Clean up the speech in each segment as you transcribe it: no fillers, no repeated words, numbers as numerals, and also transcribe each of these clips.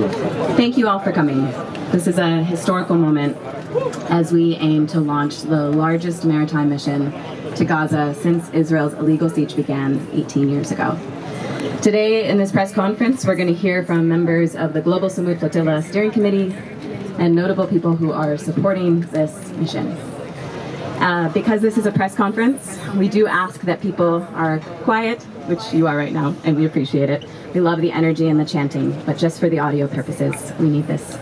Thank you all for coming. This is a historical moment as we aim to launch the largest maritime mission to Gaza since Israel's illegal siege began 18 years ago. Today in this press conference, we're going to hear from members of the Global Sumud Flotilla Steering Committee and notable people who are supporting this mission. Because this is a press conference, we do ask that people are quiet, which you are right now, and we appreciate it. We love the energy and the chanting, but just for the audio purposes, we need this.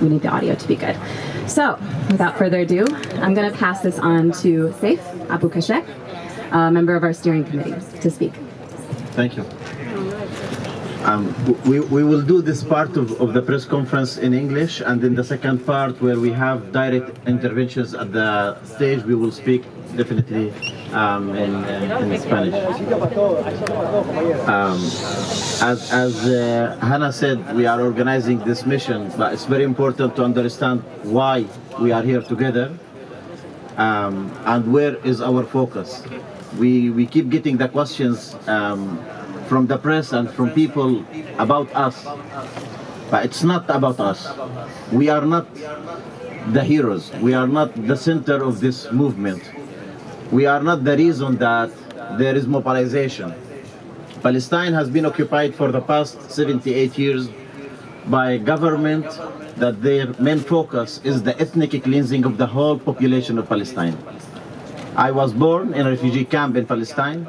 We need the audio to be good. So, without further ado, I'm going to pass this on to Saif Abu Kashek, a member of our steering committee, to speak. Thank you. We will do this part of the press conference in English, and in the second part where we have direct interventions at the stage, we will speak definitely in Spanish. As Hannah said, we are organizing this mission, but it's very important to understand why we are here together and where is our focus. We keep getting the questions from the press and from people about us, but it's not about us. We are not the heroes. We are not the center of this movement. We are not the reason that there is mobilization. Palestine has been occupied for the past 78 years by a government that their main focus is the ethnic cleansing of the whole population of Palestine. I was born in a refugee camp in Palestine,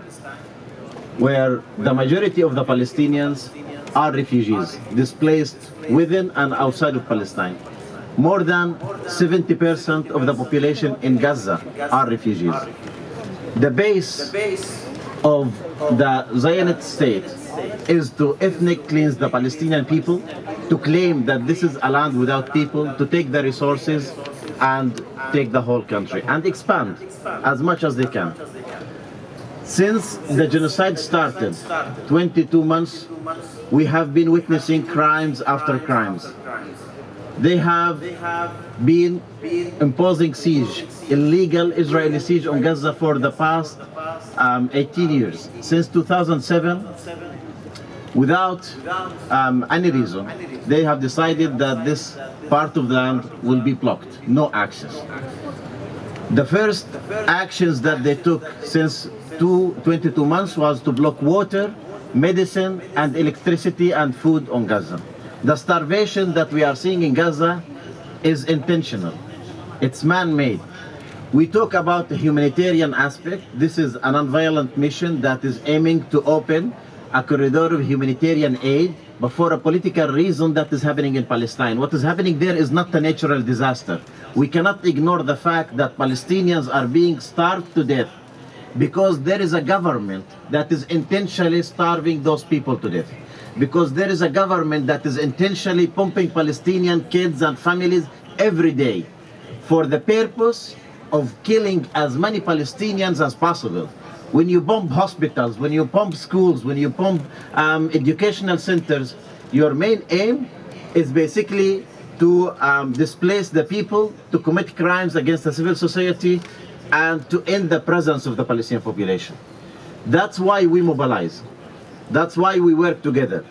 where the majority of the Palestinians are refugees, displaced within and outside of Palestine. More than 70% of the population in Gaza are refugees. The base of the Zionist state is to ethnic cleanse the Palestinian people, to claim that this is a land without people, to take the resources and take the whole country and expand as much as they can. Since the genocide started, 22 months, we have been witnessing crimes after crimes. They have been imposing siege, illegal Israeli siege on Gaza for the past 18 years. Since 2007, without any reason, they have decided that this part of the land will be blocked, no access. The first actions that they took since 22 months was to block water, medicine, and electricity and food on Gaza. The starvation that we are seeing in Gaza is intentional. It's man-made. We talk about the humanitarian aspect. This is a non-violent mission that is aiming to open a corridor of humanitarian aid, but for a political reason that is happening in Palestine. What is happening there is not a natural disaster. We cannot ignore the fact that Palestinians are being starved to death because there is a government that is intentionally starving those people to death. Because there is a government that is intentionally pumping Palestinian kids and families every day for the purpose of killing as many Palestinians as possible. When you bomb hospitals, when you bomb schools, when you bomb educational centers, your main aim is basically to displace the people, to commit crimes against the civil society, and to end the presence of the Palestinian population. That's why we mobilize. That's why we work together.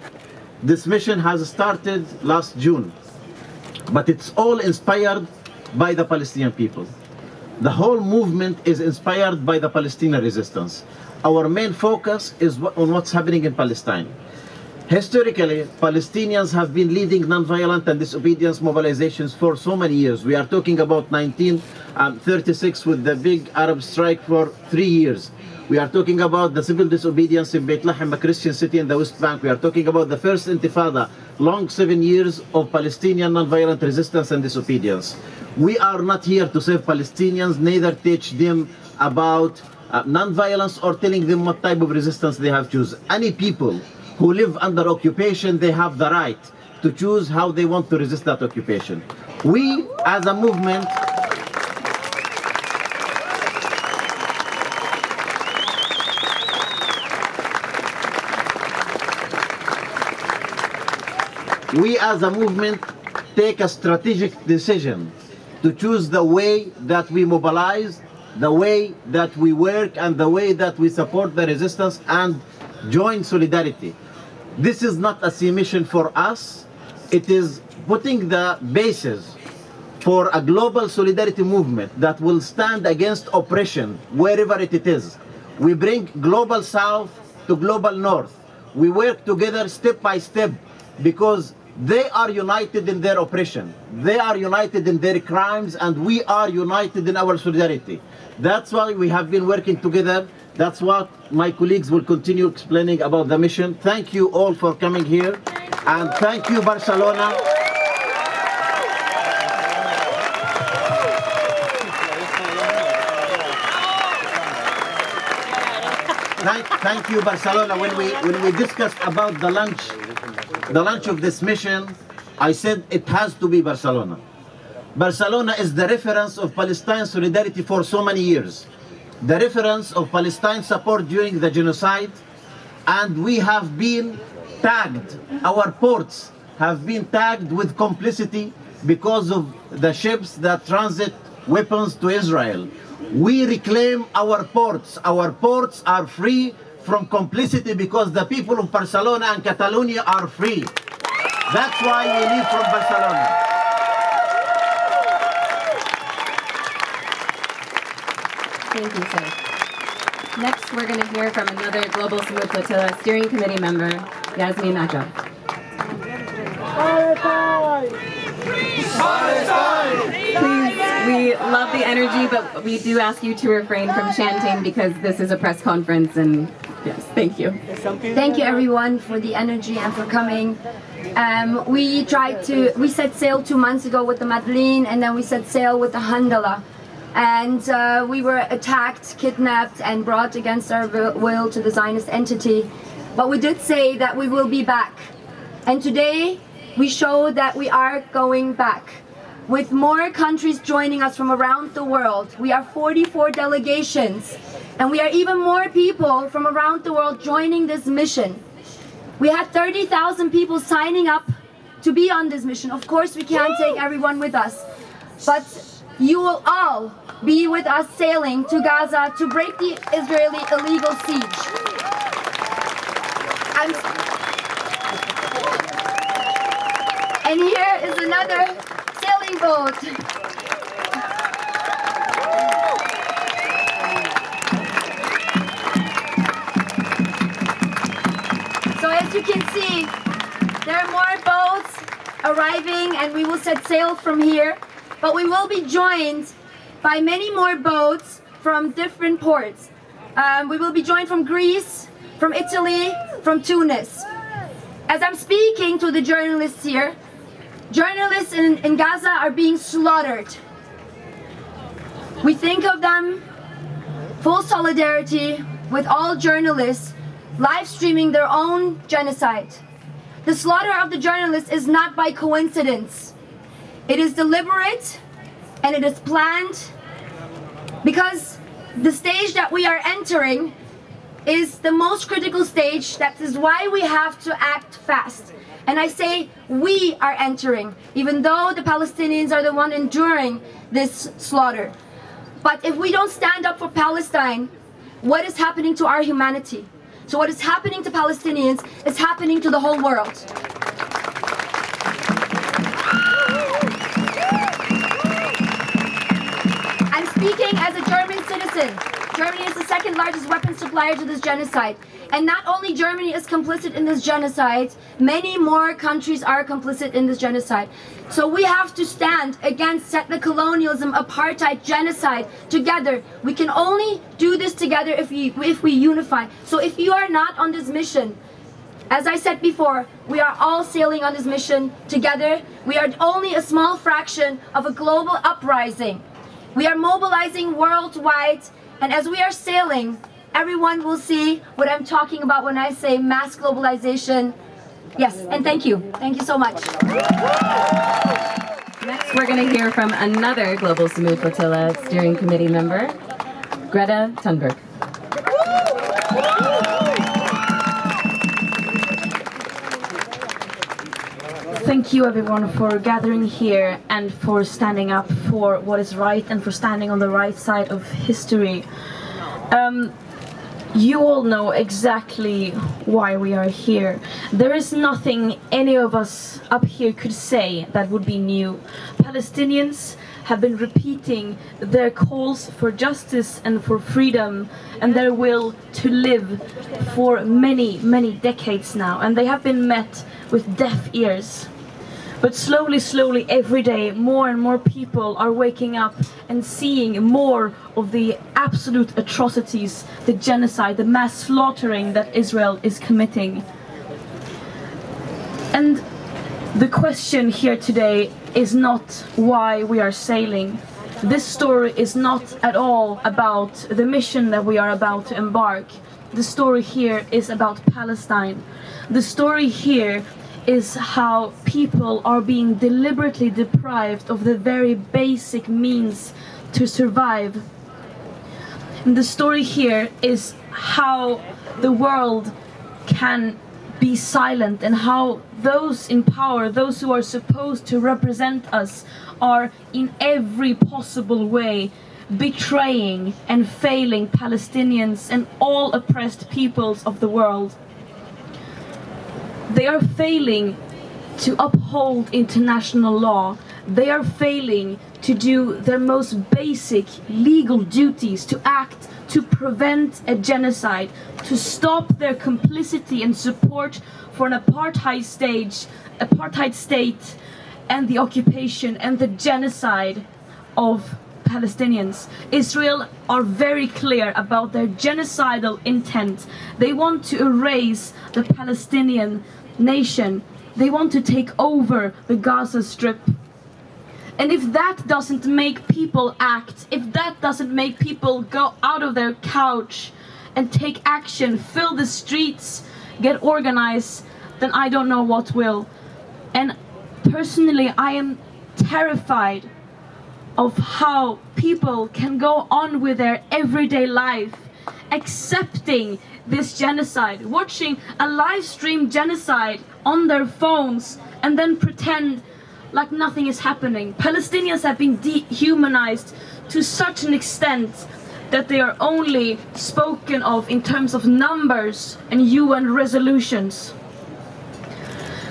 This mission has started last June, but it's all inspired by the Palestinian people. The whole movement is inspired by the Palestinian resistance. Our main focus is on what's happening in Palestine. Historically, Palestinians have been leading non-violent and disobedience mobilizations for so many years. We are talking about 1936 with the big Arab strike for 3 years. We are talking about the civil disobedience in Beit Lahem, a Christian city in the West Bank. We are talking about the first Intifada, long 7 years of Palestinian non-violent resistance and disobedience. We are not here to save Palestinians, neither teach them about non-violence or telling them what type of resistance they have to choose. Any people who live under occupation, they have the right to choose how they want to resist that occupation. We, as a movement, take a strategic decision to choose the way that we mobilize, the way that we work, and the way that we support the resistance and join solidarity. This is not a sea mission for us. It is putting the basis for a global solidarity movement that will stand against oppression wherever it is. We bring global south to global north. We work together step by step because they are united in their oppression. They are united in their crimes, and we are united in our solidarity. That's why we have been working together. That's what my colleagues will continue explaining about the mission. Thank you all for coming here, and thank you, Barcelona. Thank you, Barcelona. When we discussed about the launch of this mission, I said it has to be Barcelona. Barcelona is the reference of Palestine solidarity for so many years, the reference of Palestine support during the genocide, and we have been tagged, our ports have been tagged with complicity because of the ships that transit weapons to Israel. We reclaim our ports. Our ports are free from complicity because the people of Barcelona and Catalonia are free. That's why we leave from Barcelona. Thank you, sir. Next, we're going to hear from another Global Sumud Flotilla Steering Committee member, Yasmin Najjar. Please, we love the energy, but we do ask you to refrain from chanting because this is a press conference, and yes, thank you. Thank you everyone for the energy and for coming. We set sail 2 months ago with the Madeleine, and then we set sail with the Handala. And we were attacked, kidnapped, and brought against our will to the Zionist entity. But we did say that we will be back. And today, we show that we are going back. With more countries joining us from around the world. We are 44 delegations. And we are even more people from around the world joining this mission. We had 30,000 people signing up to be on this mission. Of course, we can't take everyone with us. But you will all be with us sailing to Gaza to break the Israeli illegal siege. And here is another sailing boat. So as you can see, there are more boats arriving, and we will set sail from here. But we will be joined by many more boats from different ports. We will be joined from Greece, from Italy, from Tunis. As I'm speaking to the journalists here, journalists in Gaza are being slaughtered. We think of them, full solidarity with all journalists live streaming their own genocide. The slaughter of the journalists is not by coincidence. It is deliberate and it is planned because the stage that we are entering is the most critical stage. That is why we have to act fast. And I say we are entering, even though the Palestinians are the one enduring this slaughter. But if we don't stand up for Palestine, what is happening to our humanity? So what is happening to Palestinians is happening to the whole world. I'm speaking as a German citizen. Germany is the second largest weapons supplier to this genocide. And not only Germany is complicit in this genocide, many more countries are complicit in this genocide. So we have to stand against settler colonialism, apartheid, genocide together. We can only do this together if we unify. So if you are not on this mission, as I said before, we are all sailing on this mission together. We are only a small fraction of a global uprising. We are mobilizing worldwide, and as we are sailing, everyone will see what I'm talking about when I say mass globalization. Yes, and thank you. Thank you so much. Next, we're going to hear from another Global Sumud Flotilla Steering Committee member, Greta Thunberg. Thank you everyone for gathering here and for standing up for what is right and for standing on the right side of history. You all know exactly why we are here. There is nothing any of us up here could say that would be new. Palestinians have been repeating their calls for justice and for freedom and their will to live for many, many decades now, and they have been met with deaf ears. But slowly, slowly, every day, more and more people are waking up and seeing more of the absolute atrocities, the genocide, the mass slaughtering that Israel is committing. And the question here today is not why we are sailing. This story is not at all about the mission that we are about to embark. The story here is about Palestine. The story here is how people are being deliberately deprived of the very basic means to survive. And the story here is how the world can be silent and how those in power, those who are supposed to represent us, are in every possible way betraying and failing Palestinians and all oppressed peoples of the world. They are failing to uphold international law. They are failing to do their most basic legal duties, to act to prevent a genocide, to stop their complicity and support for an apartheid state and the occupation and the genocide of Palestinians. Israel are very clear about their genocidal intent. They want to erase the Palestinian nation. They want to take over the Gaza Strip. And if that doesn't make people act, if that doesn't make people go out of their couch and take action, fill the streets, get organized, then I don't know what will. And personally, I am terrified of how people can go on with their everyday life, accepting this genocide, watching a live stream genocide on their phones and then pretend like nothing is happening. Palestinians have been dehumanized to such an extent that they are only spoken of in terms of numbers and UN resolutions.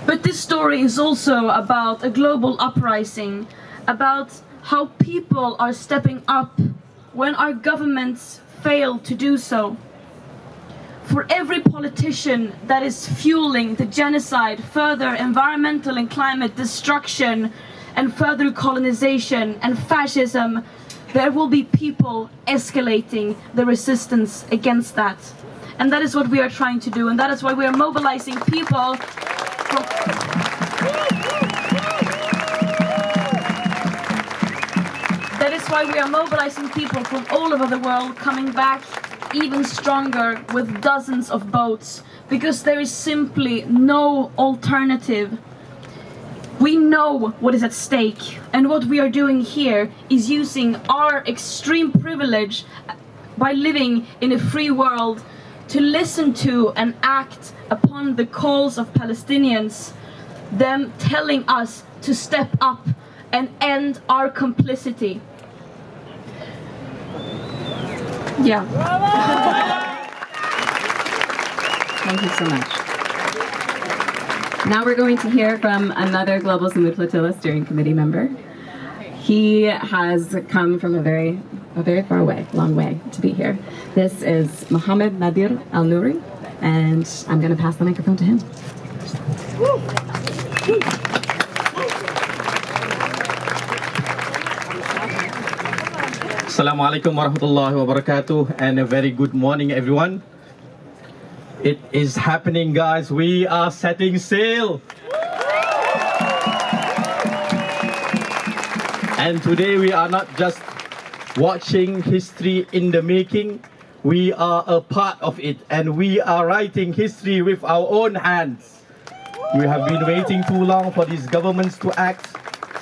But this story is also about a global uprising, about how people are stepping up when our governments fail to do so. For every politician that is fueling the genocide, further environmental and climate destruction, and further colonization and fascism, there will be people escalating the resistance against that. And that is what we are trying to do, and that is why we are mobilizing people from... That is why we are mobilizing people from all over the world, coming back even stronger with dozens of boats, because there is simply no alternative. We know what is at stake, and what we are doing here is using our extreme privilege by living in a free world to listen to and act upon the calls of Palestinians, them telling us to step up and end our complicity. Yeah. Thank you so much. Now we're going to hear from another Global Sumud Flotilla steering committee member. He has come from a very far away, long way to be here. This is Mohammed Nadir Al-Nouri, and I'm going to pass the microphone to him. Assalamu alaikum warahmatullahi wabarakatuh, and a very good morning, everyone. It is happening, guys. We are setting sail. And today we are not just watching history in the making. We are a part of it, and we are writing history with our own hands. We have been waiting too long for these governments to act.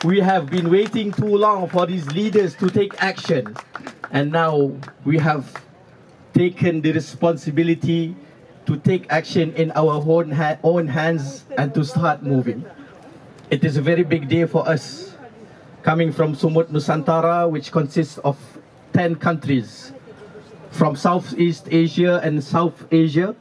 We have been waiting too long for these leaders to take action. And now we have taken the responsibility to take action in our own hands and to start moving. It is a very big day for us. Coming from Sumud Nusantara, which consists of 10 countries, from Southeast Asia and South Asia,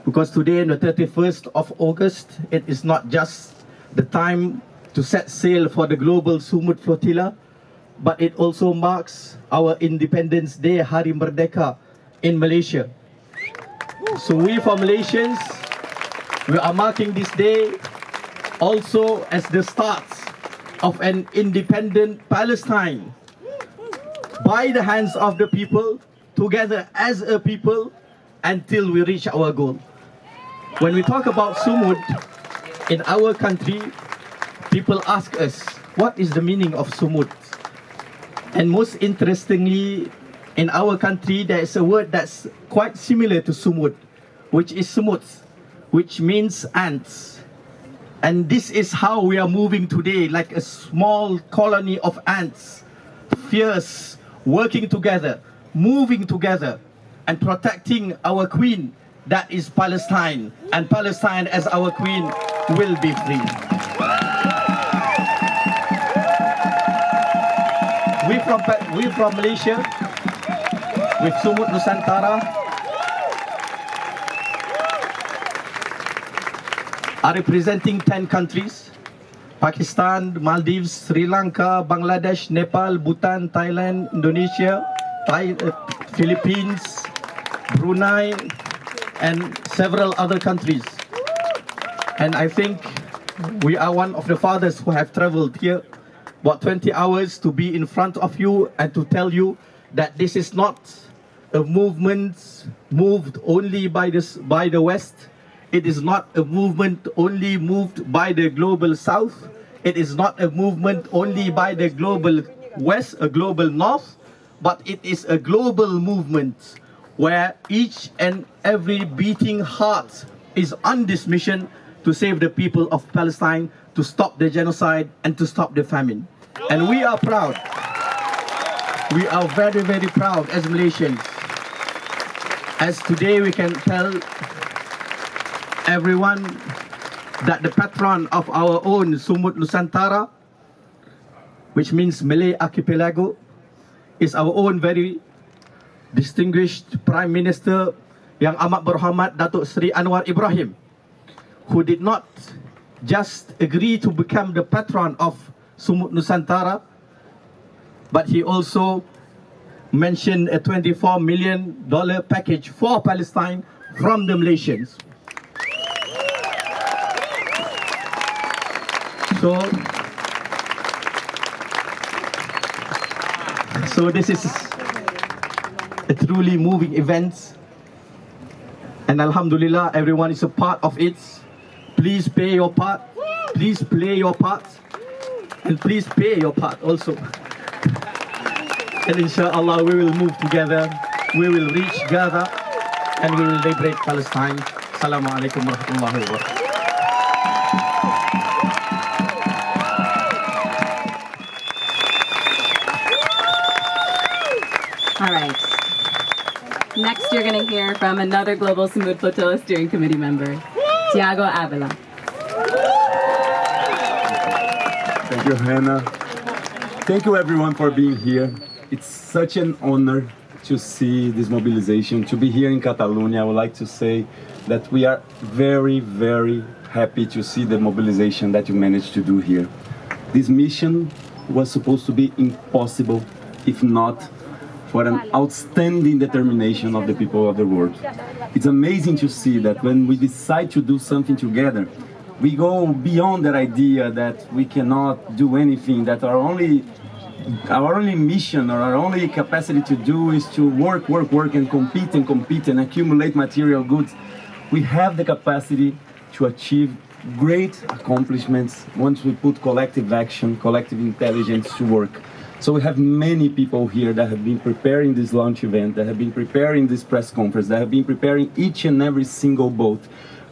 because today on the 31st of August, it is not just the time to set sail for the Global Sumud Flotilla, but it also marks our Independence Day, Hari Merdeka in Malaysia. So we for Malaysians, we are marking this day also as the start of an independent Palestine by the hands of the people, together as a people, until we reach our goal. When we talk about Sumud in our country, people ask us, what is the meaning of Sumud? And most interestingly, in our country, there is a word that's quite similar to Sumud, which is Sumud, which means ants. And this is how we are moving today, like a small colony of ants, fierce, working together, moving together, and protecting our queen, that is Palestine. And Palestine as our queen will be free. We from Malaysia, with Sumud Nusantara, are representing 10 countries: Pakistan, Maldives, Sri Lanka, Bangladesh, Nepal, Bhutan, Thailand, Indonesia, Philippines, Brunei, and several other countries. And I think we are one of the fathers who have traveled here about 20 hours to be in front of you and to tell you that this is not a movement moved only by the West. It is not a movement only moved by the global South. It is not a movement only by the global West, a global North, but it is a global movement where each and every beating heart is on this mission to save the people of Palestine, to stop the genocide and to stop the famine. And we are proud. We are very, very proud as Malaysians, as today we can tell everyone that the patron of our own Sumud Nusantara, which means Malay Archipelago, is our own very distinguished Prime Minister Yang Amat Berhormat Datuk Seri Anwar Ibrahim, who did not just agree to become the patron of Sumud Nusantara, but he also mentioned a $24 million package for Palestine from the Malaysians. So this is a truly moving event, and Alhamdulillah, everyone is a part of it. Please play your part, please play your part, and please pay your part also. And inshallah we will move together, we will reach Gaza, and we will liberate Palestine. Assalamu alaikum warahmatullahi wabarakatuh. All right. Next, you're going to hear from another Global Sumud Flotilla Steering Committee member, Tiago Avila. Thank you, Hannah. Thank you, everyone, for being here. It's such an honor to see this mobilization, to be here in Catalonia. I would like to say that we are very, very happy to see the mobilization that you managed to do here. This mission was supposed to be impossible, if not for an outstanding determination of the people of the world. It's amazing to see that when we decide to do something together, we go beyond that idea that we cannot do anything, that our only mission or our only capacity to do is to work and compete and accumulate material goods. We have the capacity to achieve great accomplishments once we put collective action, collective intelligence to work. So we have many people here that have been preparing this launch event, that have been preparing this press conference, that have been preparing each and every single boat,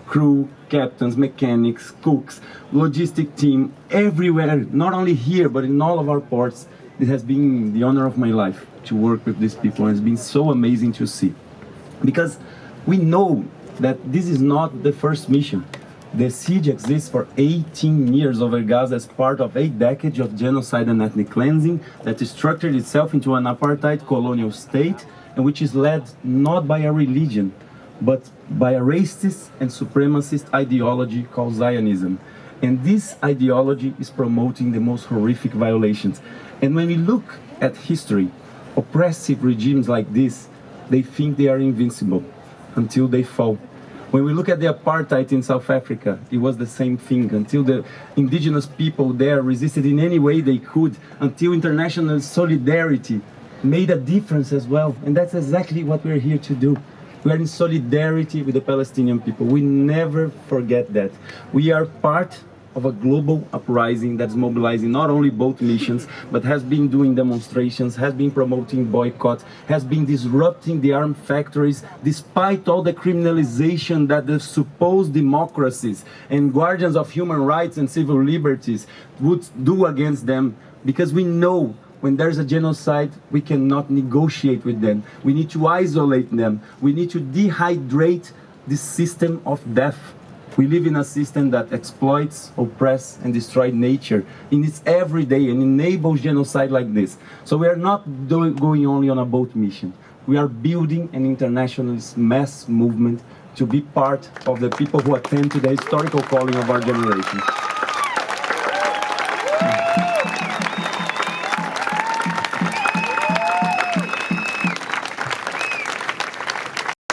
crew, captains, mechanics, cooks, logistic team, everywhere, not only here, but in all of our ports. It has been the honor of my life to work with these people, and it's been so amazing to see. Because we know that this is not the first mission. The siege exists for 18 years over Gaza as part of 8 decades of genocide and ethnic cleansing that structured itself into an apartheid colonial state and which is led not by a religion, but by a racist and supremacist ideology called Zionism. And this ideology is promoting the most horrific violations. And when we look at history, oppressive regimes like this, they think they are invincible until they fall. When we look at the apartheid in South Africa, it was the same thing until the indigenous people there resisted in any way they could, until international solidarity made a difference as well. And that's exactly what we're here to do. We are in solidarity with the Palestinian people. We never forget that. We are part of a global uprising that's mobilizing not only both missions, but has been doing demonstrations, has been promoting boycott, has been disrupting the armed factories, despite all the criminalization that the supposed democracies and guardians of human rights and civil liberties would do against them, because we know when there's a genocide, we cannot negotiate with them. We need to isolate them. We need to dehydrate this system of death. We live in a system that exploits, oppresses, and destroys nature in its everyday and enables genocide like this. So we are not going only on a boat mission. We are building an internationalist mass movement to be part of the people who attend to the historical calling of our generation.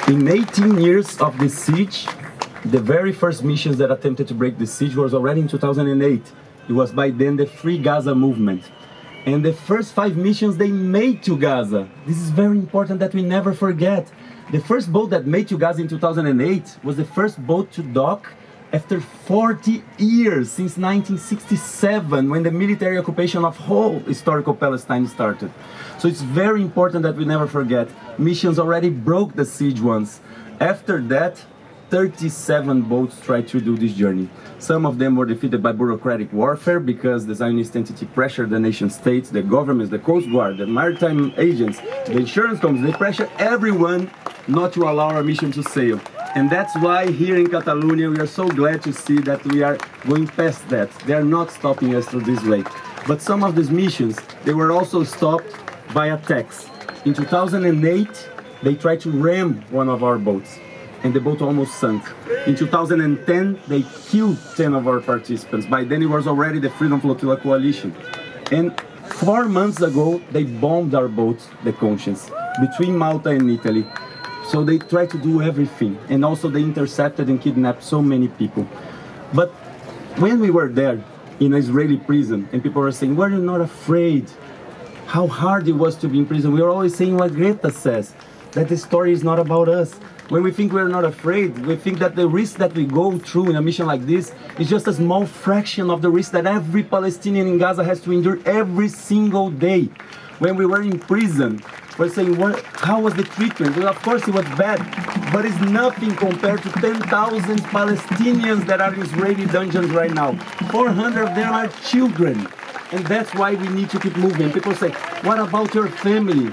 In 18 years of the siege, the very first missions that attempted to break the siege was already in 2008. It was by then the Free Gaza movement. And the first 5 missions they made to Gaza. This is very important that we never forget. The first boat that made to Gaza in 2008 was the first boat to dock after 40 years, since 1967, when the military occupation of whole historical Palestine started. So it's very important that we never forget. Missions already broke the siege once. After that, 37 boats tried to do this journey. Some of them were defeated by bureaucratic warfare because the Zionist entity pressured the nation states, the governments, the Coast Guard, the maritime agents, the insurance companies. They pressured everyone not to allow our mission to sail. And that's why here in Catalonia we are so glad to see that we are going past that. They are not stopping us through this way. But some of these missions, they were also stopped by attacks. In 2008, they tried to ram one of our boats, and the boat almost sunk. In 2010, they killed 10 of our participants. By then, it was already the Freedom Flotilla coalition. And 4 months ago, they bombed our boat, the Conscience, between Malta and Italy. So they tried to do everything. And also they intercepted and kidnapped so many people. But when we were there in an Israeli prison, and people were saying, were you not afraid? How hard it was to be in prison. We were always saying what Greta says, that the story is not about us. When we think we're not afraid, we think that the risk that we go through in a mission like this is just a small fraction of the risk that every Palestinian in Gaza has to endure every single day. When we were in prison, we're saying, how was the treatment? Well, of course it was bad, but it's nothing compared to 10,000 Palestinians that are in Israeli dungeons right now. 400 of them are children. And that's why we need to keep moving. People say, what about your family?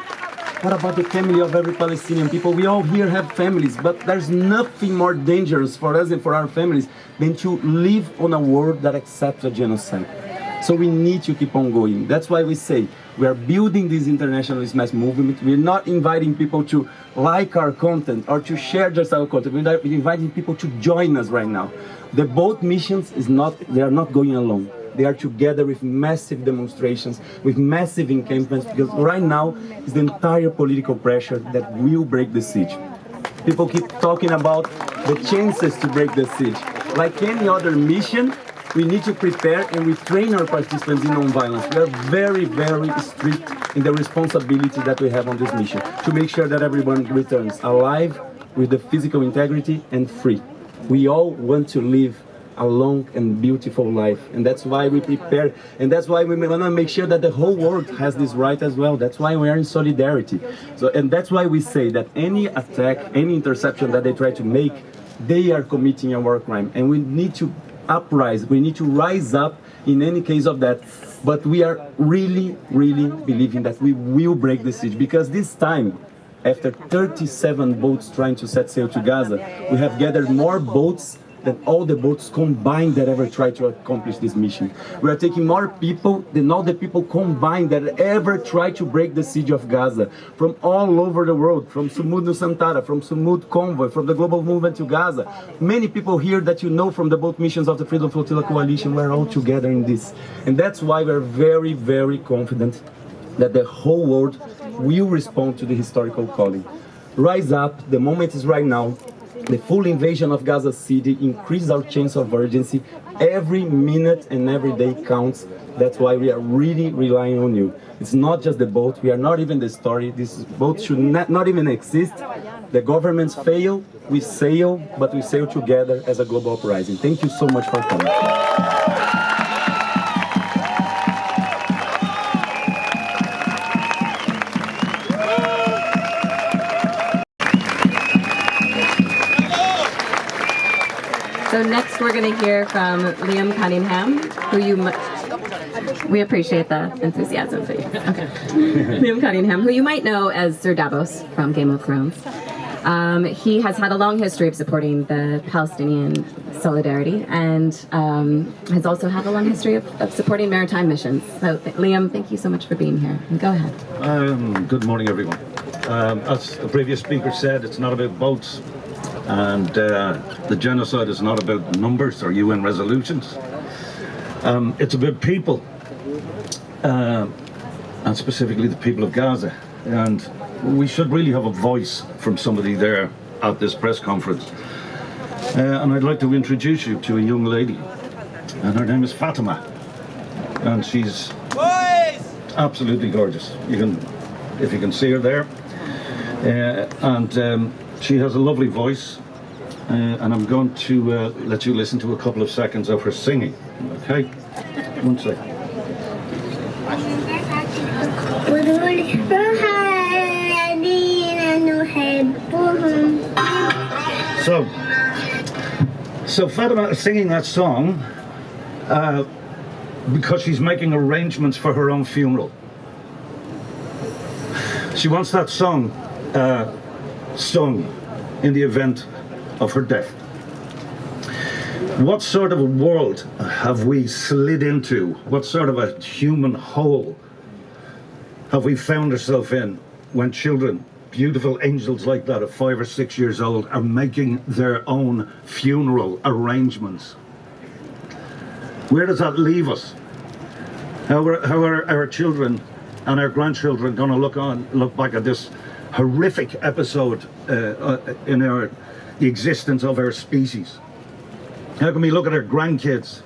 What about the family of every Palestinian people? We all here have families, but there's nothing more dangerous for us and for our families than to live on a world that accepts a genocide. So we need to keep on going. That's why we say we are building this internationalist mass movement. We're not inviting people to like our content or to share just our content. We're inviting people to join us right now. The boat missions they are not going alone. They are together with massive demonstrations, with massive encampments, because right now is the entire political pressure that will break the siege. People keep talking about the chances to break the siege. Like any other mission, we need to prepare and we train our participants in non-violence. We are very, very strict in the responsibility that we have on this mission to make sure that everyone returns alive with the physical integrity and free. We all want to live a long and beautiful life, and that's why we prepare, and that's why we want to make sure that the whole world has this right as well. That's why we are in solidarity. So, and that's why we say that any attack, any interception that they try to make, they are committing a war crime, and we need to uprise, we need to rise up in any case of that. But we are really, really believing that we will break the siege, because this time, after 37 boats trying to set sail to Gaza, we have gathered more boats than all the boats combined that ever tried to accomplish this mission. We are taking more people than all the people combined that ever tried to break the siege of Gaza, from all over the world, from Sumud Nusantara, from Sumud Convoy, from the Global Movement to Gaza. Many people here that you know from the boat missions of the Freedom Flotilla Coalition, we're all together in this. And that's why we're very, very confident that the whole world will respond to the historical calling. Rise up, the moment is right now. The full invasion of Gaza City increases our chance of urgency. Every minute and every day counts. That's why we are really relying on you. It's not just the boat, we are not even the story. This boat should not even exist. The governments fail, we sail, but we sail together as a global uprising. Thank you so much for coming. So next we're going to hear from Liam Cunningham, who we appreciate the enthusiasm for you. Okay. Liam Cunningham, who you might know as Sir Davos from Game of Thrones. He has had a long history of supporting the Palestinian solidarity and has also had a long history of supporting maritime missions. So Liam, thank you so much for being here. And go ahead. Good morning, everyone. As the previous speaker said, it's not about boats. And the genocide is not about numbers or UN resolutions. It's about people, and specifically the people of Gaza. And we should really have a voice from somebody there at this press conference. And I'd like to introduce you to a young lady, and her name is Fatima. And she's absolutely gorgeous. If you can see her there. She has a lovely voice, and I'm going to let you listen to a couple of seconds of her singing. Okay? One second. So Fatima is singing that song because she's making arrangements for her own funeral. She wants that song sung in the event of her death. What sort of a world have we slid into? What sort of a human hole have we found ourselves in when children, beautiful angels like that of 5 or 6 years old, are making their own funeral arrangements? Where does that leave us? How are our children and our grandchildren going to look back at this horrific episode in the existence of our species? How can we look at our grandkids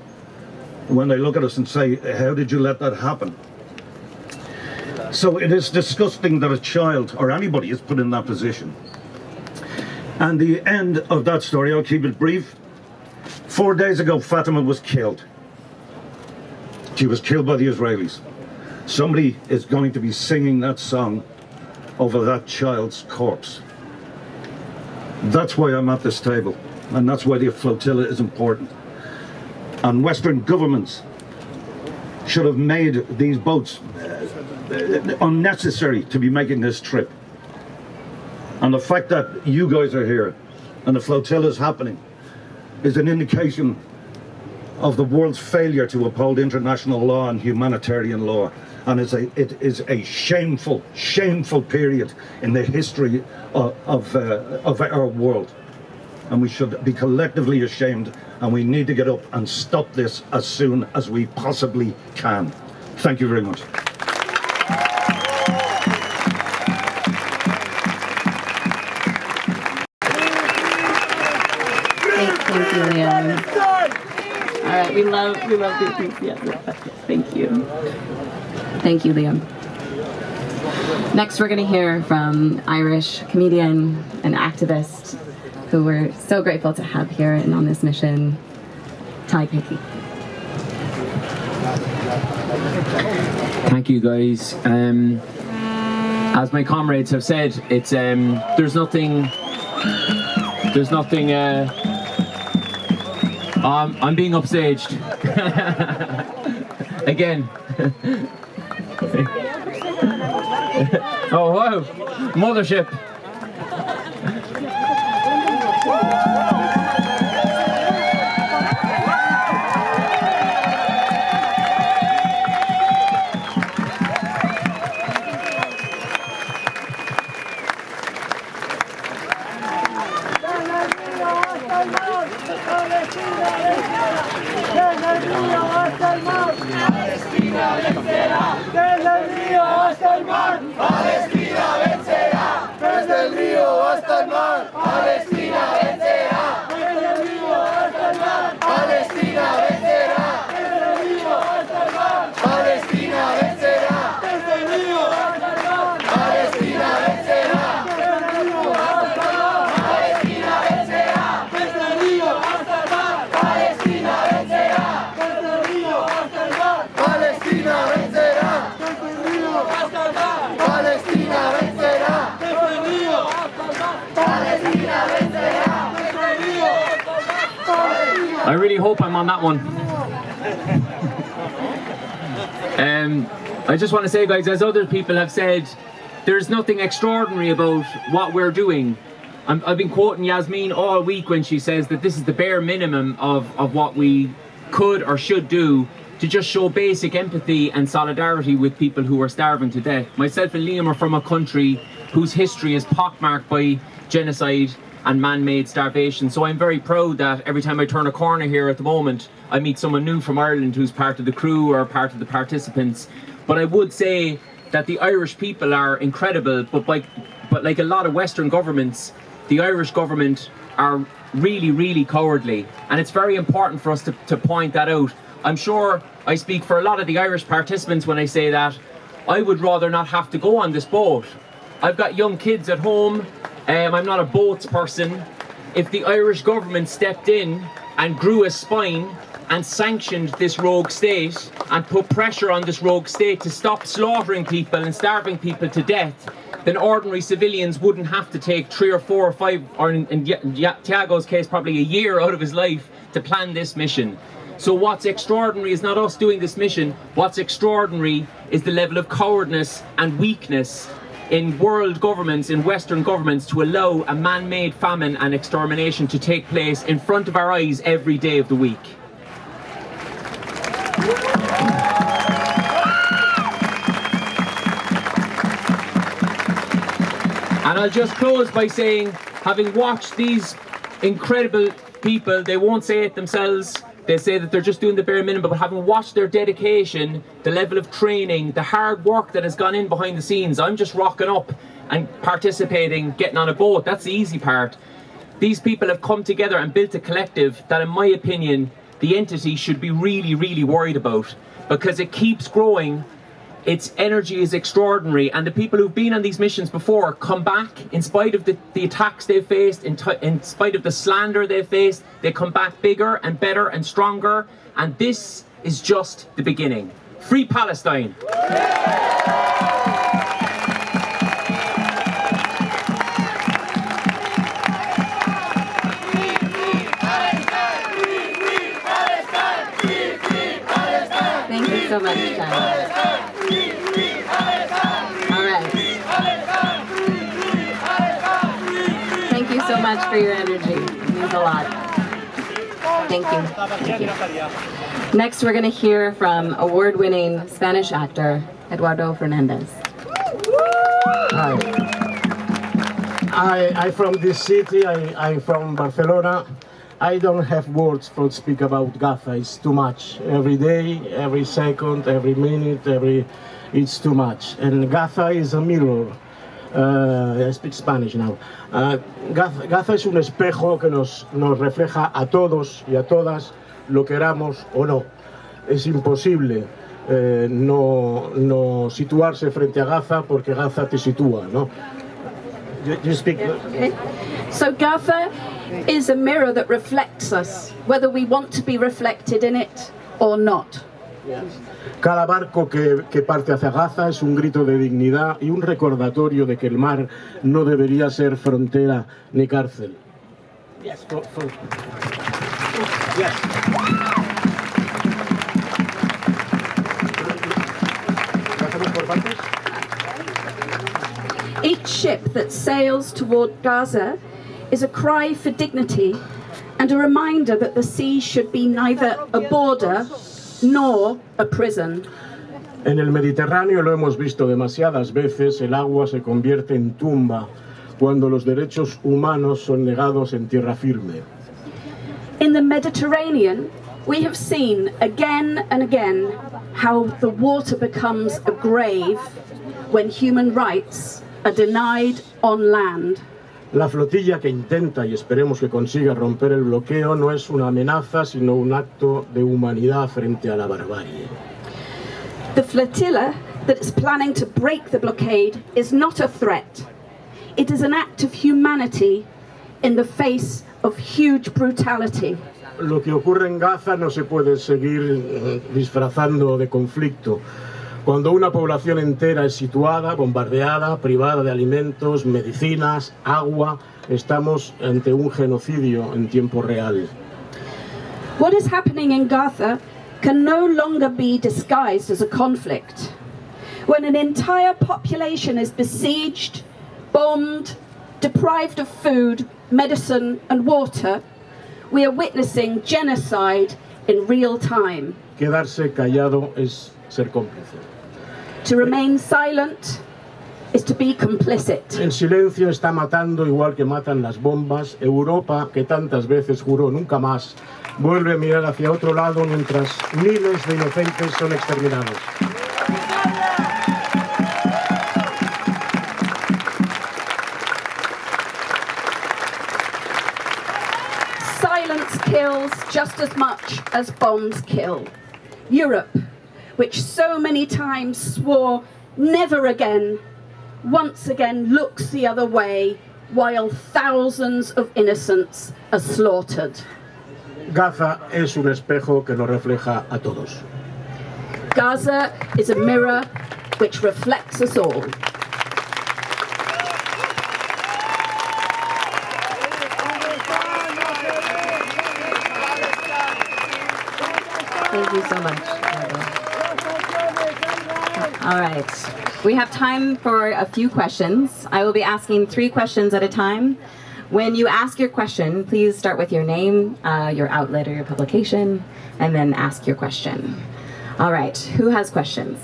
when they look at us and say, how did you let that happen? So it is disgusting that a child or anybody is put in that position. And the end of that story, I'll keep it brief. 4 days ago, Fatima was killed. She was killed by the Israelis. Somebody is going to be singing that song over that child's corpse. That's why I'm at this table, and that's why the flotilla is important. And Western governments should have made these boats unnecessary to be making this trip. And the fact that you guys are here and the flotilla is happening is an indication of the world's failure to uphold international law and humanitarian law. And it is a shameful, shameful period in the history of our world. And we should be collectively ashamed, and we need to get up and stop this as soon as we possibly can. Thank you very much. Thank you, Liam. All right, we love the enthusiasm. Thank you. Thank you, Liam. Next, we're going to hear from Irish comedian and activist who we're so grateful to have here and on this mission, Ty Pickey. Thank you, guys. As my comrades have said, it's there's nothing. I'm being upstaged again. Oh wow, mothership. Palestina vencerá. Desde el río hasta el mar, Palestina vencerá. Desde el río hasta el mar, Palestina vencerá. Desde el río hasta el mar, Palestina vencerá. Desde el río hasta el mar, Palestina vencerá. Desde el río hasta el mar, Palestina vencerá. Desde el río hasta el mar, Palestina vencerá. Desde el río hasta el mar, Palestina vencerá. Desde el río hasta el mar, Palestina vencerá. Desde el río hasta el mar, Palestina vencerá. Desde el río hasta el mar, Palestina vencerá. Desde el río hasta el mar, Palestina. I really hope I'm on that one. I just want to say, guys, as other people have said, there's nothing extraordinary about what we're doing. I've been quoting Yasmin all week when she says that this is the bare minimum of what we could or should do to just show basic empathy and solidarity with people who are starving to death. Myself and Liam are from a country whose history is pockmarked by genocide and man-made starvation, so I'm very proud that every time I turn a corner here at the moment I meet someone new from Ireland who's part of the crew or part of the participants. But I would say that the Irish people are incredible, but like a lot of Western governments, the Irish government are really, really cowardly, and it's very important for us to point that out. I'm sure I speak for a lot of the Irish participants when I say that I would rather not have to go on this boat. I've got young kids at home. I'm not a boats person. If the Irish government stepped in and grew a spine and sanctioned this rogue state and put pressure on this rogue state to stop slaughtering people and starving people to death, then ordinary civilians wouldn't have to take 3 or 4 or 5, or in Tiago's case probably a year out of his life to plan this mission. So what's extraordinary is not us doing this mission. What's extraordinary is the level of cowardice and weakness in world governments, in Western governments, to allow a man-made famine and extermination to take place in front of our eyes every day of the week. And I'll just close by saying, having watched these incredible people, they won't say it themselves, they say that they're just doing the bare minimum, but having watched their dedication, the level of training, the hard work that has gone in behind the scenes, I'm just rocking up and participating, getting on a boat, that's the easy part. These people have come together and built a collective that, in my opinion, the entity should be really, really worried about, because it keeps growing. Its energy is extraordinary, and the people who've been on these missions before come back in spite of the attacks they've faced, in spite of the slander they've faced. They come back bigger and better and stronger, and this is just the beginning. Free Palestine! Thank you so much, John. Thank you so much for your energy. It means a lot. Thank you. Thank you. Next, we're going to hear from award-winning Spanish actor Eduardo Fernandez. Hi. I'm from this city. I'm from Barcelona. I don't have words to speak about Gaza. It's too much. Every day, every second, every minute, it's too much. And Gaza is a mirror. I speak Spanish now. Gaza es un espejo que nos refleja a todos y a todas, lo queramos o no. Es imposible no situarse frente a Gaza, porque Gaza te sitúa, ¿no? You speak. Okay. So Gaza is a mirror that reflects us, whether we want to be reflected in it or not. Cada barco que parte hacia Gaza es un grito de dignidad y un recordatorio de que el mar no debería ser frontera ni cárcel. Yes, yes. Each ship that sails toward Gaza is a cry for dignity and a reminder that the sea should be neither a border nor a prison. En el Mediterráneo lo hemos visto demasiadas veces, el agua se convierte en tumba cuando los derechos humanos son negados en tierra firme. In the Mediterranean, we have seen again and again how the water becomes a grave when human rights are denied on land. La flotilla que intenta y esperemos que consiga romper el bloqueo no es una amenaza, sino un acto de humanidad frente a la barbarie. The flotilla that is planning to break the blockade is not a threat. It is an act of humanity in the face of huge brutality. Lo que ocurre en Gaza no se puede seguir disfrazando de conflicto. Cuando una población entera es situada, bombardeada, privada de alimentos, medicinas, agua, estamos ante un genocidio en tiempo real. What is happening in Gaza can no longer be disguised as a conflict. When an entire population is besieged, bombed, deprived of food, medicine and water, we are witnessing genocide in real time. Quedarse callado es ser cómplice. To remain silent is to be complicit. El silencio está matando igual que matan las bombas. Europa, que tantas veces juró nunca más, vuelve a mirar hacia otro lado mientras miles de inocentes son exterminados. Silence kills just as much as bombs kill. Europe, which so many times swore never again, once again looks the other way while thousands of innocents are slaughtered. Gaza es un espejo que nos refleja a todos. Gaza is a mirror which reflects us all. Thank you so much. All right. We have time for a few questions. I will be asking 3 questions at a time. When you ask your question, please start with your name, your outlet or your publication, and then ask your question. All right. Who has questions?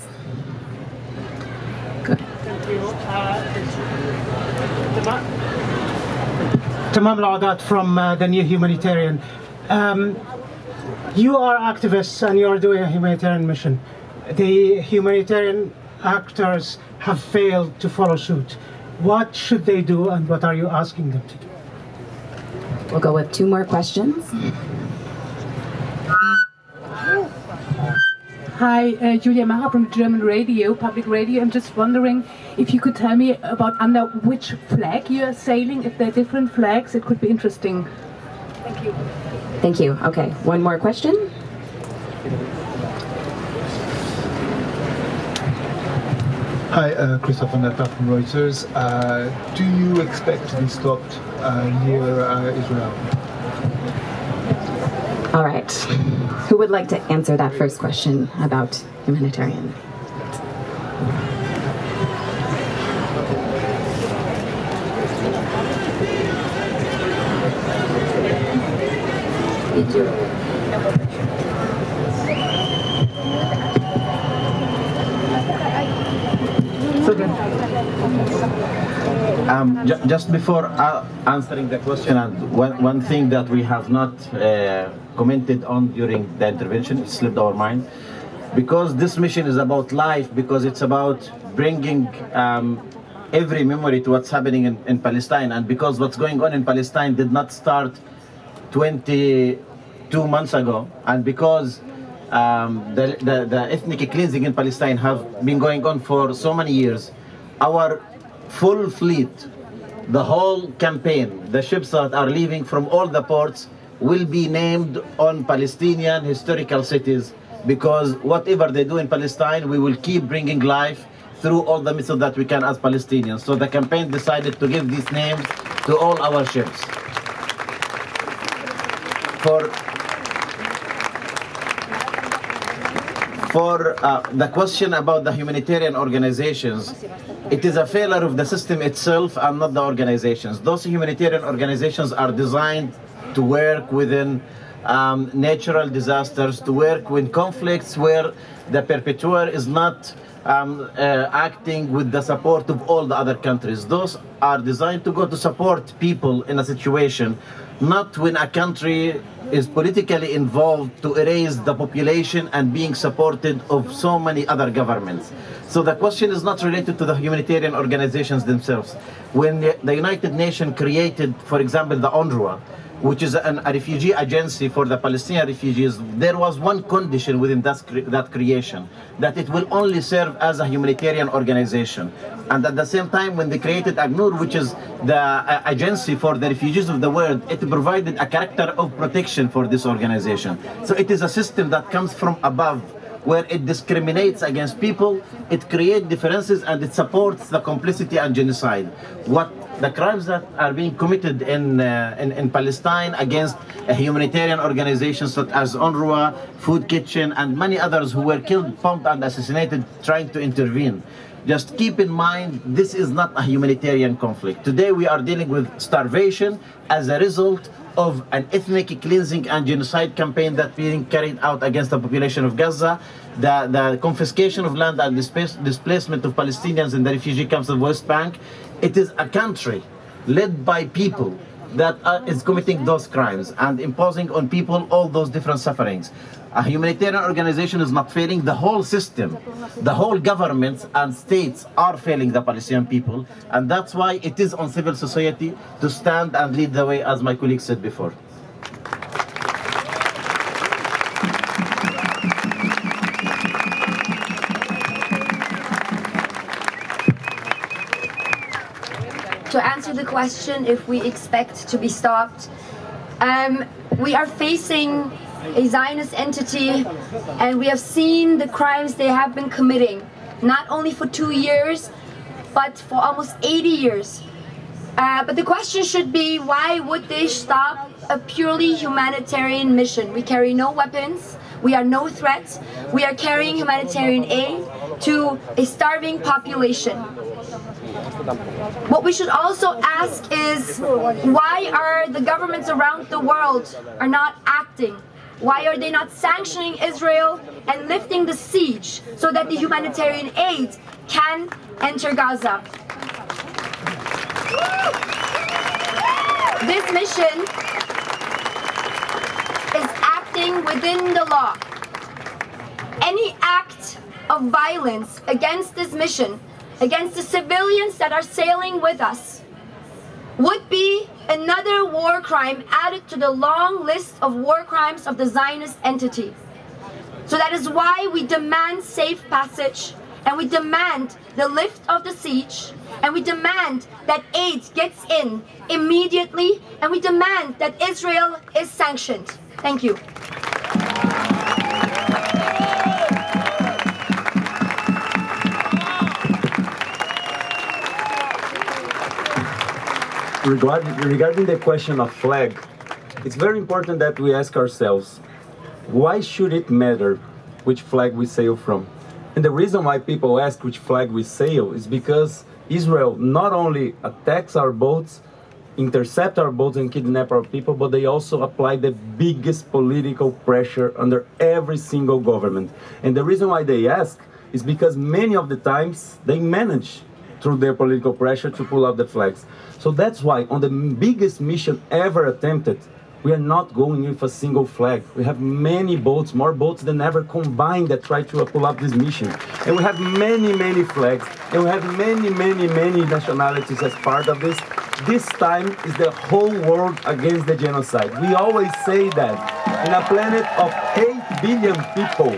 Go ahead. Tamam Laudat from the New Humanitarian. You are activists and you are doing a humanitarian mission. The humanitarian actors have failed to follow suit. What should they do and what are you asking them to do? We'll go with 2 more questions. Hi, Julia Macher from German radio, public radio. I'm just wondering if you could tell me about under which flag you are sailing. If there are different flags, it could be interesting. Thank you. Thank you. Okay, 1 more question. Hi, Christopher Netta from Reuters. Do you expect to be stopped near Israel? All right. Who would like to answer that first question about humanitarian? Just before answering the question, and one thing that we have not commented on during the intervention, it slipped our mind, because this mission is about life, because it's about bringing every memory to what's happening in Palestine, and because what's going on in Palestine did not start 22 months ago, and because the ethnic cleansing in Palestine have been going on for so many years, our full fleet, the whole campaign, the ships that are leaving from all the ports will be named on Palestinian historical cities, because whatever they do in Palestine, we will keep bringing life through all the methods that we can as Palestinians. So the campaign decided to give these names to all our ships. For the question about the humanitarian organizations, it is a failure of the system itself and not the organizations. Those humanitarian organizations are designed to work within natural disasters, to work with conflicts where the perpetrator is not acting with the support of all the other countries. Those are designed to go to support people in a situation not when a country is politically involved to erase the population and being supported of so many other governments. So the question is not related to the humanitarian organizations themselves. When the United Nations created, for example, the UNRWA, which is a refugee agency for the Palestinian refugees, there was one condition within that creation, that it will only serve as a humanitarian organization. And at the same time, when they created ACNUR, which is the agency for the refugees of the world, it provided a character of protection for this organization. So it is a system that comes from above, where it discriminates against people, it creates differences, and it supports the complicity and genocide. What the crimes that are being committed in Palestine against humanitarian organizations such as UNRWA, Food Kitchen, and many others who were killed, bombed, and assassinated trying to intervene. Just keep in mind, this is not a humanitarian conflict. Today we are dealing with starvation as a result of an ethnic cleansing and genocide campaign that's being carried out against the population of Gaza, the confiscation of land and displacement of Palestinians in the refugee camps of West Bank. It is a country led by people that is committing those crimes and imposing on people all those different sufferings. A humanitarian organization is not failing. The whole system, the whole governments and states are failing the Palestinian people, and that's why it is on civil society to stand and lead the way, as my colleague said before. To answer the question if we expect to be stopped, we are facing a Zionist entity, and we have seen the crimes they have been committing, not only for 2 years, but for almost 80 years. But the question should be, why would they stop a purely humanitarian mission? We carry no weapons, we are no threat, we are carrying humanitarian aid to a starving population. What we should also ask is, why are the governments around the world are not acting? Why are they not sanctioning Israel and lifting the siege so that the humanitarian aid can enter Gaza? This mission is acting within the law. Any act of violence against this mission, against the civilians that are sailing with us, would be another war crime added to the long list of war crimes of the Zionist entity. So that is why we demand safe passage, and we demand the lift of the siege, and we demand that aid gets in immediately, and we demand that Israel is sanctioned. Thank you. Regarding the question of flag, it's very important that we ask ourselves, why should it matter which flag we sail from? And the reason why people ask which flag we sail is because Israel not only attacks our boats, intercept our boats and kidnap our people, but they also apply the biggest political pressure under every single government. And the reason why they ask is because many of the times they manage through their political pressure to pull out the flags. So that's why on the biggest mission ever attempted, we are not going with a single flag. We have many boats, more boats than ever combined, that try to pull up this mission. And we have many, many flags, and we have many, many, many nationalities as part of this. This time is the whole world against the genocide. We always say that in a planet of 8 billion people,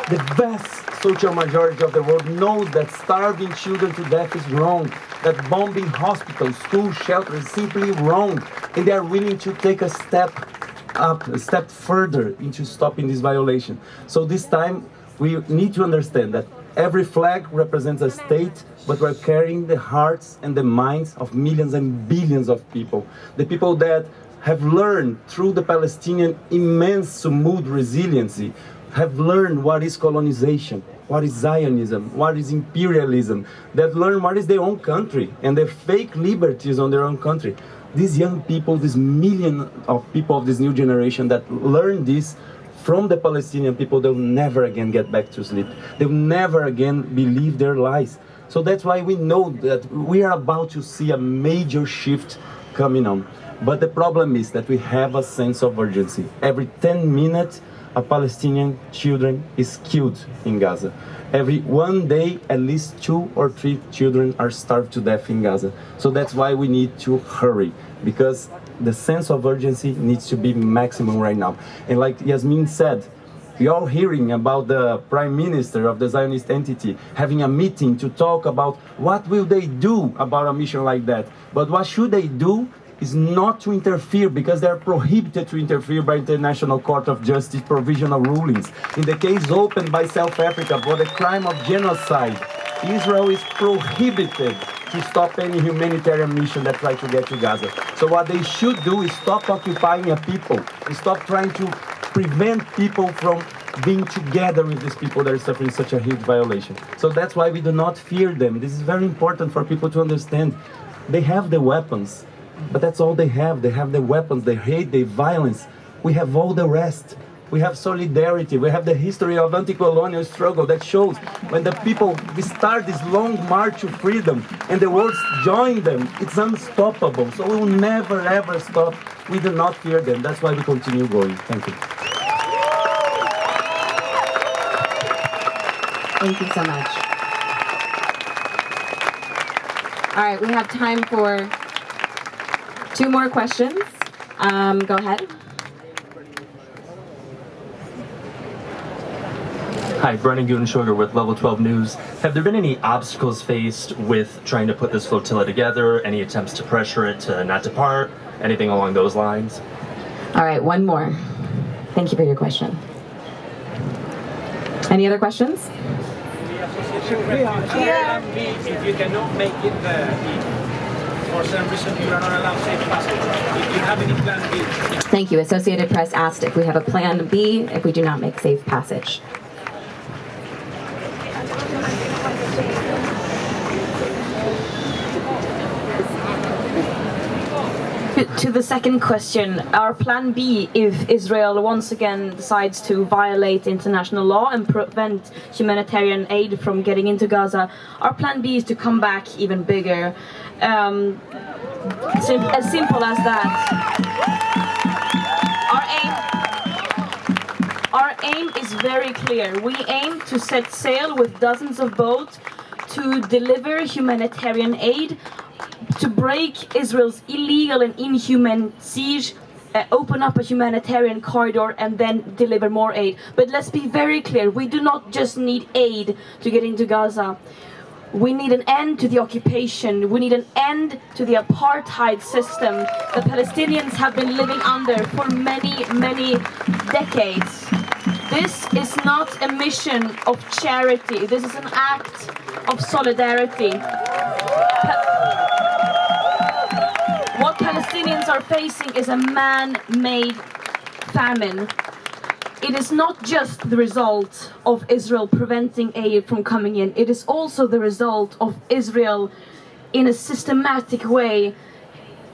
the vast social majority of the world knows that starving children to death is wrong, that bombing hospitals, schools, shelters is simply wrong, and they are willing to take a step up, a step further into stopping this violation. So this time we need to understand that every flag represents a state, but we're carrying the hearts and the minds of millions and billions of people. The people that have learned through the Palestinian immense Sumud resiliency, have learned what is colonization, what is Zionism, what is imperialism, that learn what is their own country and the fake liberties on their own country. These young people, these millions of people of this new generation that learn this from the Palestinian people, they'll never again get back to sleep. They'll never again believe their lies. So that's why we know that we are about to see a major shift coming on. But the problem is that we have a sense of urgency. Every 10 minutes, a Palestinian children is killed in Gaza. Every one day, at least 2 or 3 children are starved to death in Gaza. So that's why we need to hurry, because the sense of urgency needs to be maximum right now. And like Yasmin said, we are hearing about the Prime Minister of the Zionist entity having a meeting to talk about what will they do about a mission like that. But what should they do is not to interfere, because they are prohibited to interfere by International Court of Justice provisional rulings. In the case opened by South Africa for the crime of genocide, Israel is prohibited to stop any humanitarian mission that try to get to Gaza. So what they should do is stop occupying a people, and stop trying to prevent people from being together with these people that are suffering such a huge violation. So that's why we do not fear them. This is very important for people to understand. They have the weapons, but that's all they have. They have the weapons, they hate, the violence. We have all the rest. We have solidarity. We have the history of anti-colonial struggle that shows when the people start this long march to freedom and the world join them, it's unstoppable. So we will never ever stop. We do not fear them. That's why we continue going. Thank you. Thank you so much. All right, we have time for 2 more questions. Go ahead. Hi, Brennan Gudenschorger with Level 12 News. Have there been any obstacles faced with trying to put this flotilla together? Any attempts to pressure it to not depart? Anything along those lines? All right, 1 more. Thank you for your question. Any other questions? If you cannot make it there, for some reason you are not allowed safe passage, if you have any plan B. Thank you. Associated Press asked if we have a plan B if we do not make safe passage. To the second question, our plan B, if Israel once again decides to violate international law and prevent humanitarian aid from getting into Gaza, our plan B is to come back even bigger. As simple as that. Our aim is very clear. We aim to set sail with dozens of boats to deliver humanitarian aid, to break Israel's illegal and inhuman siege, open up a humanitarian corridor, and then deliver more aid. But let's be very clear, we do not just need aid to get into Gaza. We need an end to the occupation. We need an end to the apartheid system that Palestinians have been living under for many, many decades. This is not a mission of charity. This is an act of solidarity. What Palestinians are facing is a man-made famine. It is not just the result of Israel preventing aid from coming in. It is also the result of Israel, in a systematic way,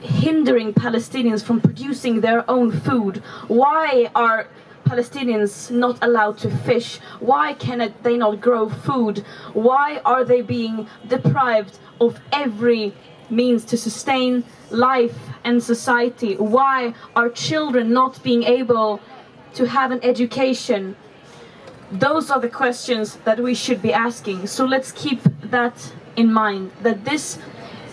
hindering Palestinians from producing their own food. Why are Palestinians not allowed to fish? Why can they not grow food? Why are they being deprived of every means to sustain life and society? Why are children not being able to have an education? Those are the questions that we should be asking. So let's keep that in mind, that this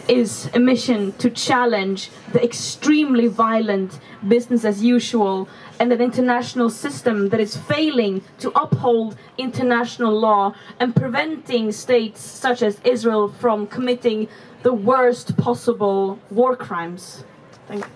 is a mission to challenge the extremely violent business as usual and an international system that is failing to uphold international law and preventing states such as Israel from committing the worst possible war crimes. Thank you.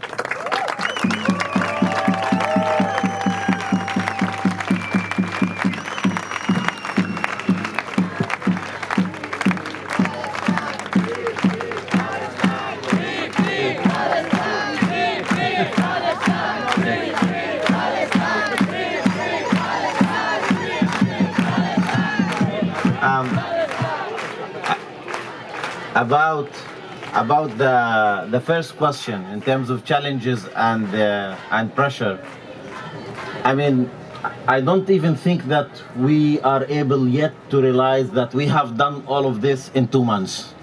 About the first question in terms of challenges and pressure, I mean, I don't even think that we are able yet to realize that we have done all of this in 2 months.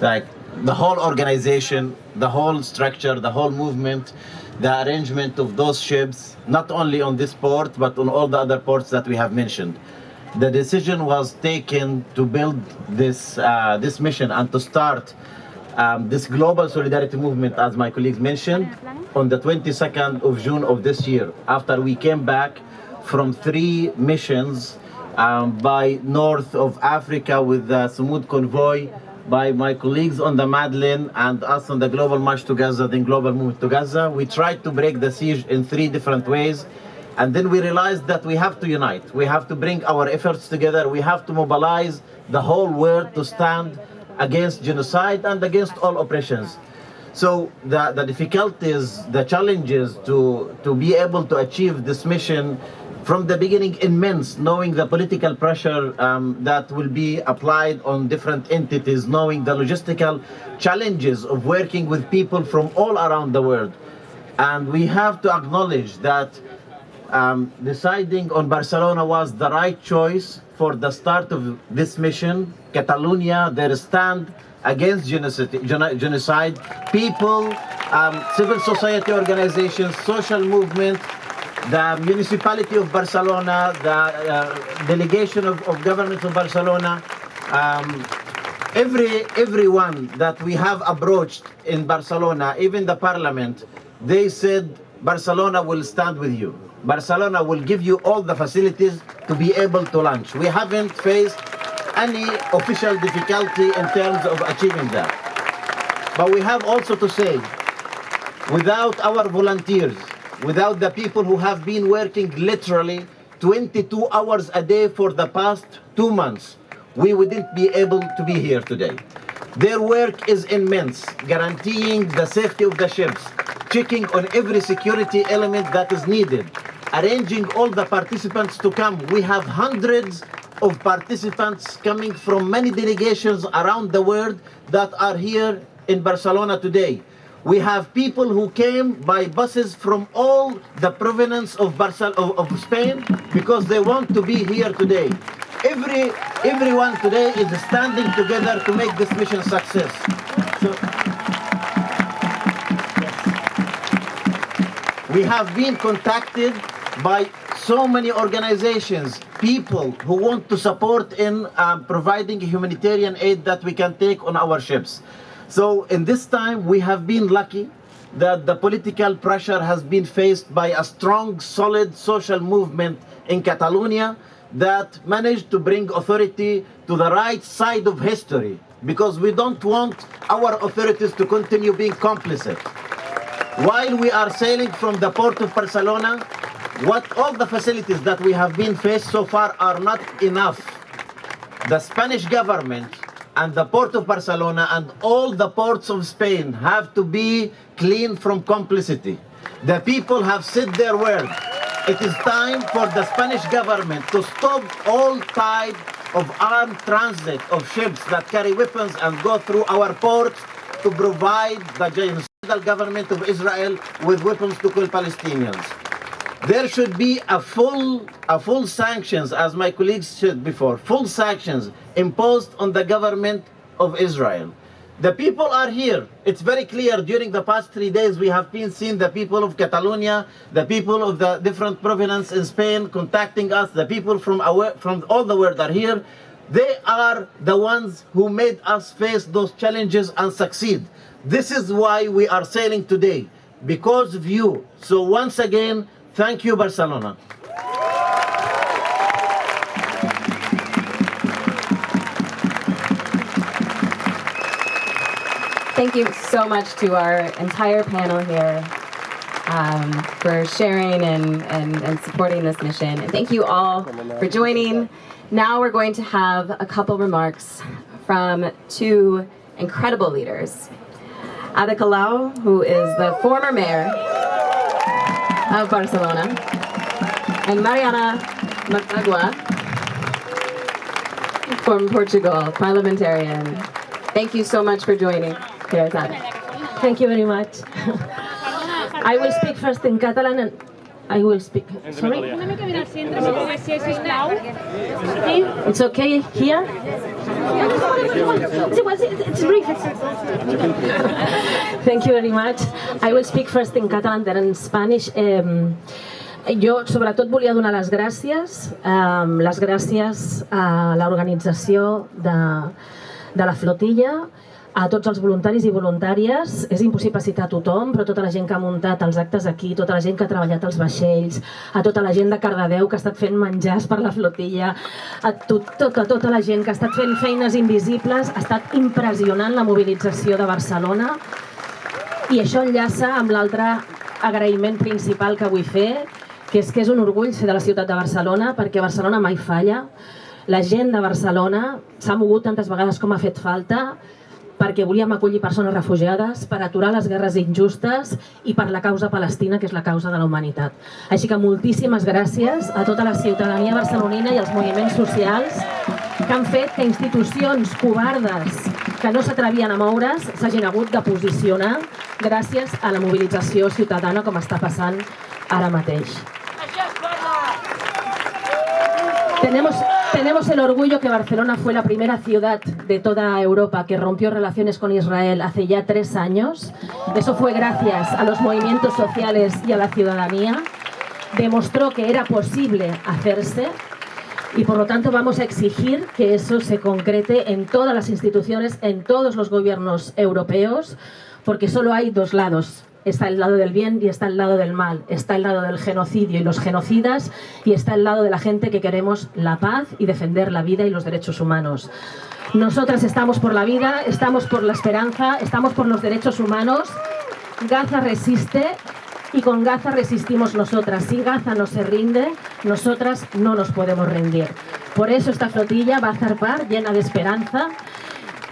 Like, the whole organization, the whole structure, the whole movement, the arrangement of those ships, not only on this port, but on all the other ports that we have mentioned. The decision was taken to build this, this mission and to start this global solidarity movement, as my colleagues mentioned, on the 22nd of June of this year, after we came back from 3 missions by north of Africa with the Sumud convoy, by my colleagues on the Madeleine and us on the Global March to Gaza, then Global Movement to Gaza. We tried to break the siege in 3 different ways. And then we realized that we have to unite. We have to bring our efforts together. We have to mobilize the whole world to stand against genocide and against all oppressions. So the difficulties, the challenges to be able to achieve this mission from the beginning immense, knowing the political pressure that will be applied on different entities, knowing the logistical challenges of working with people from all around the world. And we have to acknowledge that deciding on Barcelona was the right choice for the start of this mission. Catalonia, their stand against genocide, people, civil society organizations, social movement, the municipality of Barcelona, the delegation of government of Barcelona, everyone that we have approached in Barcelona, even the parliament, they said Barcelona will stand with you. Barcelona will give you all the facilities to be able to launch. We haven't faced any official difficulty in terms of achieving that. But we have also to say, without our volunteers, without the people who have been working literally 22 hours a day for the past 2 months, we wouldn't be able to be here today. Their work is immense, guaranteeing the safety of the ships, checking on every security element that is needed, arranging all the participants to come. We have hundreds of participants coming from many delegations around the world that are here in Barcelona today. We have people who came by buses from all the provinces of Spain because they want to be here today. Everyone today is standing together to make this mission success. So, we have been contacted by so many organizations, people who want to support in providing humanitarian aid that we can take on our ships. So in this time, we have been lucky that the political pressure has been faced by a strong, solid social movement in Catalonia that managed to bring authority to the right side of history, because we don't want our authorities to continue being complicit. While we are sailing from the port of Barcelona, all the facilities that we have been faced so far are not enough. The Spanish government and the port of Barcelona and all the ports of Spain have to be clean from complicity. The people have said their word. It is time for the Spanish government to stop all type of armed transit of ships that carry weapons and go through our ports to provide the genocidal government of Israel with weapons to kill Palestinians. There should be a full sanctions, as my colleagues said before, full sanctions imposed on the government of Israel. The people are here. It's very clear. During the past 3 days, we have been seeing the people of Catalonia, the people of the different provinces in Spain contacting us. The people from all the world are here. They are the ones who made us face those challenges and succeed. This is why we are sailing today, because of you. So once again, thank you, Barcelona. Thank you so much to our entire panel here for sharing and supporting this mission. And thank you all for joining. Now we're going to have a couple remarks from 2 incredible leaders. Ada Colau, who is the former mayor of Barcelona, and Mariana Macagua from Portugal, parliamentarian. Thank you so much for joining. Thank you very much. I will speak first in Catalan I will speak. Sorry? It's okay here? It's brief. Thank you very much. I will speak first in Catalan, then in Spanish. Jo, sobretot, volia donar les gràcies a l'organització de la flotilla, a tots els voluntaris i voluntàries. És impossible citar tothom, però tota la gent que ha muntat els actes aquí, tota la gent que ha treballat als vaixells, a tota la gent de Cardedeu que ha estat fent menjars per la flotilla, a tota la gent que ha estat fent feines invisibles. Ha estat impressionant la mobilització de Barcelona, i això enllaça amb l'altre agraïment principal que vull fer, que és un orgull ser de la ciutat de Barcelona, perquè Barcelona mai falla. La gent de Barcelona s'ha mogut tantes vegades com ha fet falta, perquè volíem acollir persones refugiades, per aturar les guerres injustes i per la causa palestina, que és la causa de la humanitat. Així que moltíssimes gràcies a tota la ciutadania barcelonina i als moviments socials que han fet que institucions covardes que no s'atrevien a moure's s'hagin hagut de posicionar gràcies a la mobilització ciutadana, com està passant ara mateix. Tenemos el orgullo que Barcelona fue la primera ciudad de toda Europa que rompió relaciones con Israel hace ya 3 años. Eso fue gracias a los movimientos sociales y a la ciudadanía. Demostró que era posible hacerse y por lo tanto vamos a exigir que eso se concrete en todas las instituciones, en todos los gobiernos europeos, porque solo hay 2 lados. Está el lado del bien y está el lado del mal. Está el lado del genocidio y los genocidas, y está el lado de la gente que queremos la paz y defender la vida y los derechos humanos. Nosotras estamos por la vida, estamos por la esperanza, estamos por los derechos humanos. Gaza resiste y con Gaza resistimos nosotras. Si Gaza no se rinde, nosotras no nos podemos rendir. Por eso esta flotilla va a zarpar llena de esperanza,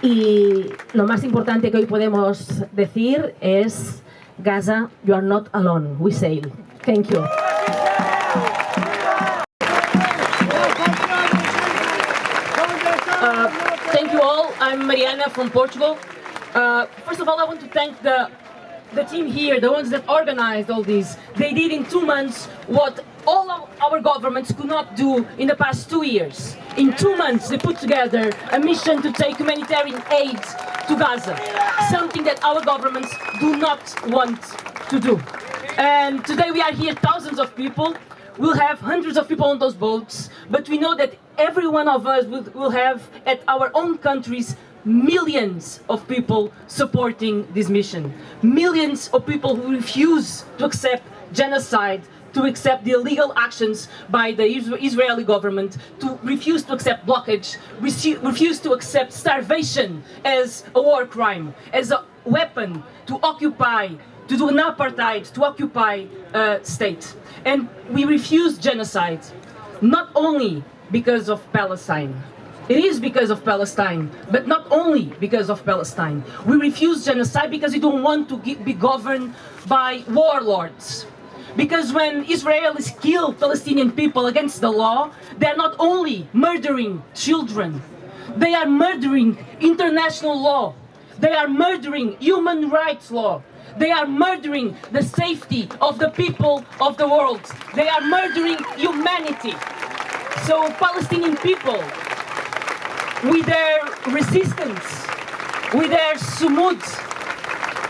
y lo más importante que hoy podemos decir es: Gaza, you are not alone. We sail. Thank you. Thank you all. I'm Mariana from Portugal. First of all, I want to thank the team here, the ones that organized all this. They did in 2 months what all of our governments could not do in the past 2 years. In 2 months, they put together a mission to take humanitarian aid to Gaza, something that our governments do not want to do. And today we are here, thousands of people. We'll have hundreds of people on those boats, but we know that every one of us will have at our own countries millions of people supporting this mission. Millions of people who refuse to accept genocide, to accept the illegal actions by the Israeli government, to refuse to accept blockage, refuse to accept starvation as a war crime, as a weapon to occupy, to do an apartheid, to occupy a state. And we refuse genocide, not only because of Palestine. It is because of Palestine, but not only because of Palestine. We refuse genocide because we don't want to be governed by warlords. Because when Israelis kill Palestinian people against the law, they are not only murdering children, they are murdering international law, they are murdering human rights law, they are murdering the safety of the people of the world, they are murdering humanity. So Palestinian people, with their resistance, with their sumud,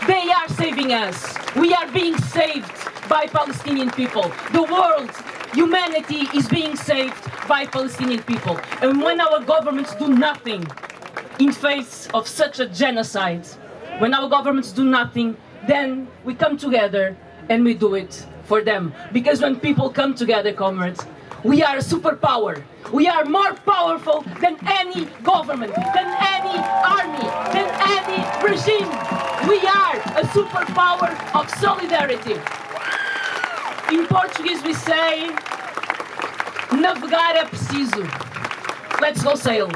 they are saving us. We are being saved by Palestinian people. The world, humanity is being saved by Palestinian people. And when our governments do nothing in face of such a genocide, when our governments do nothing, then we come together and we do it for them. Because when people come together, comrades, we are a superpower. We are more powerful than any government, than any army, than any regime. We are a superpower of solidarity. In Portuguese we say, navegar é preciso. Let's go sail.